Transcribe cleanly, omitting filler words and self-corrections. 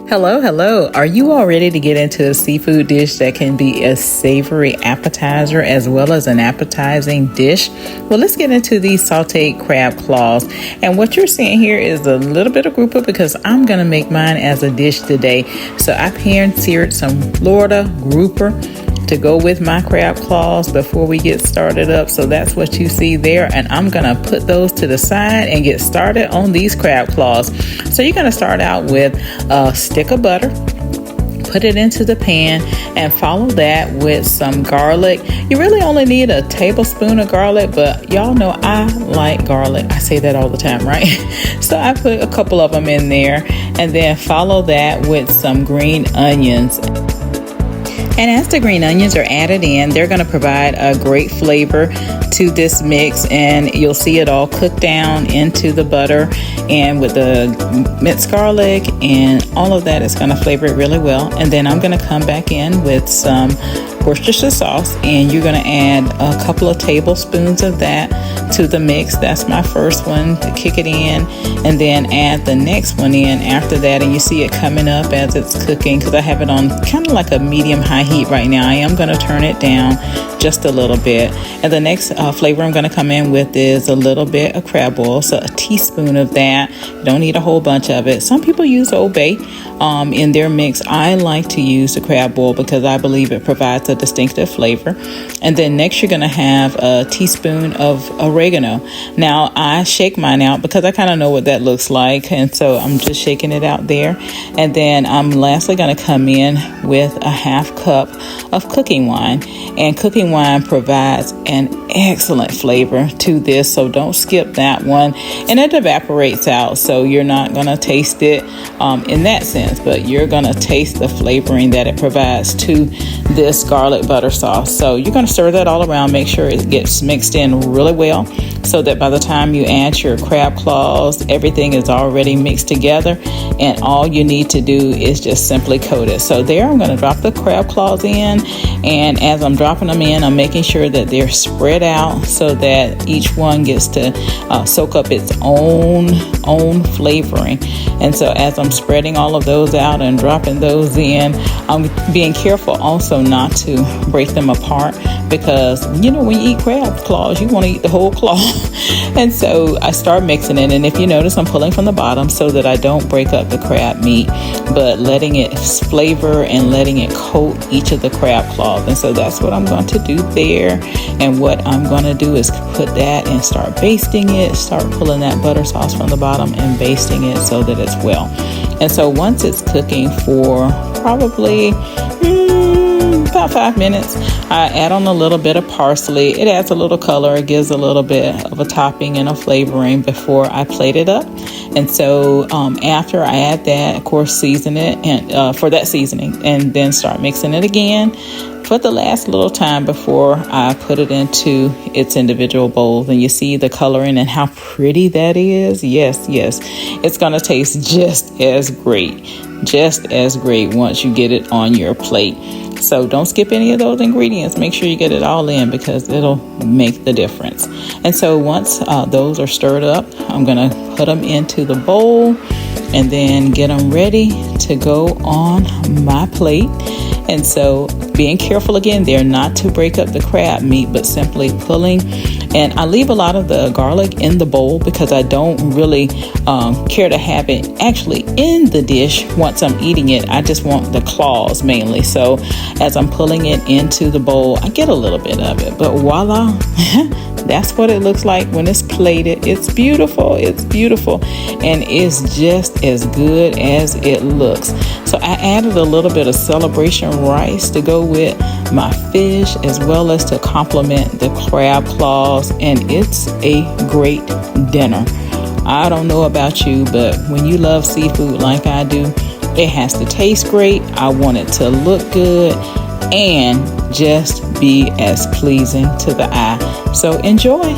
Hello, hello. Are you all ready to get into a seafood dish that can be a savory appetizer as well as an appetizing dish? Well, let's get into these sauteed crab claws. And what you're seeing here is a little bit of grouper because I'm going to make mine as a dish today. So I pan-seared some Florida grouper to go with my crab claws before we get started up. So that's what you see there. And I'm going to put those to the side and get started on these crab claws. So you're going to start out with a stick of butter. Put it into the pan and follow that with some garlic. You really only need a tablespoon of garlic, but y'all know I like garlic. I say that all the time, right? So I put a couple of them in there and then follow that with some green onions. And as the green onions are added in, they're going to provide a great flavor to this mix, and you'll see it all cook down into the butter and with the minced garlic, and all of that is going to flavor it really well. And then I'm going to come back in with some Worcestershire sauce, and you're going to add a couple of tablespoons of that to the mix. That's my first one to kick it in, and then add the next one in after that. And you see it coming up as it's cooking because I have it on kind of like a medium-high heat right now. I am going to turn it down just a little bit. And the next flavor I'm going to come in with is a little bit of crab oil, so a teaspoon of that. You don't need a whole bunch of it. Some people use Old Bay in their mix. I like to use the crab oil because I believe it provides a distinctive flavor. And then next you're going to have a teaspoon of oregano. Now I shake mine out because I kind of know what that looks like, and so I'm just shaking it out there. And then I'm lastly going to come in with a half cup of cooking wine, and cooking wine provides an excellent flavor to this, so don't skip that one. And it evaporates out, so you're not going to taste it in that sense, but you're going to taste the flavoring that it provides to this garlic butter sauce. So you're going to stir that all around, make sure it gets mixed in really well, so that by the time you add your crab claws, everything is already mixed together, and all you need to do is just simply coat it. So there, I'm going to drop the crab claws in, and as I'm dropping them in, I'm making sure that they're spread out so that each one gets to soak up its own flavoring. And so as I'm spreading all of those out and dropping those in, I'm being careful also not to break them apart, because you know when you eat crab claws, you want to eat the whole claw. And so I start mixing it, and if you notice, I'm pulling from the bottom so that I don't break up the crab meat, but letting it flavor and letting it coat each of the crab claws. And so that's what I'm going to do there. And what I'm going to do is put that and start basting it, start pulling that butter sauce from the bottom and basting it so that it's well. And so once it's cooking for probably about 5 minutes, I add on a little bit of parsley. It adds a little color. It gives a little bit of a topping and a flavoring before I plate it up. And so after I add that, of course, season it and for that seasoning, and then start mixing it again for the last little time before I put it into its individual bowls. And you see the coloring and how pretty that is. Yes, it's going to taste just as great once you get it on your plate. So don't skip any of those ingredients. Make sure you get it all in because it'll make the difference. And so once those are stirred up, I'm going to put them into the bowl and then get them ready to go on my plate. And so being careful again there not to break up the crab meat, but simply pulling. And I leave a lot of the garlic in the bowl because I don't really care to have it actually in the dish once I'm eating it. I just want the claws mainly. So as I'm pulling it into the bowl, I get a little bit of it. But voila, that's what it looks like when it's plated. It's beautiful. And it's just as good as it looks. So I added a little bit of celebration rice to go with my fish as well as to complement the crab claws, and it's a great dinner. I don't know about you, but when you love seafood like I do, it has to taste great. I want it to look good and just be as pleasing to the eye. So enjoy.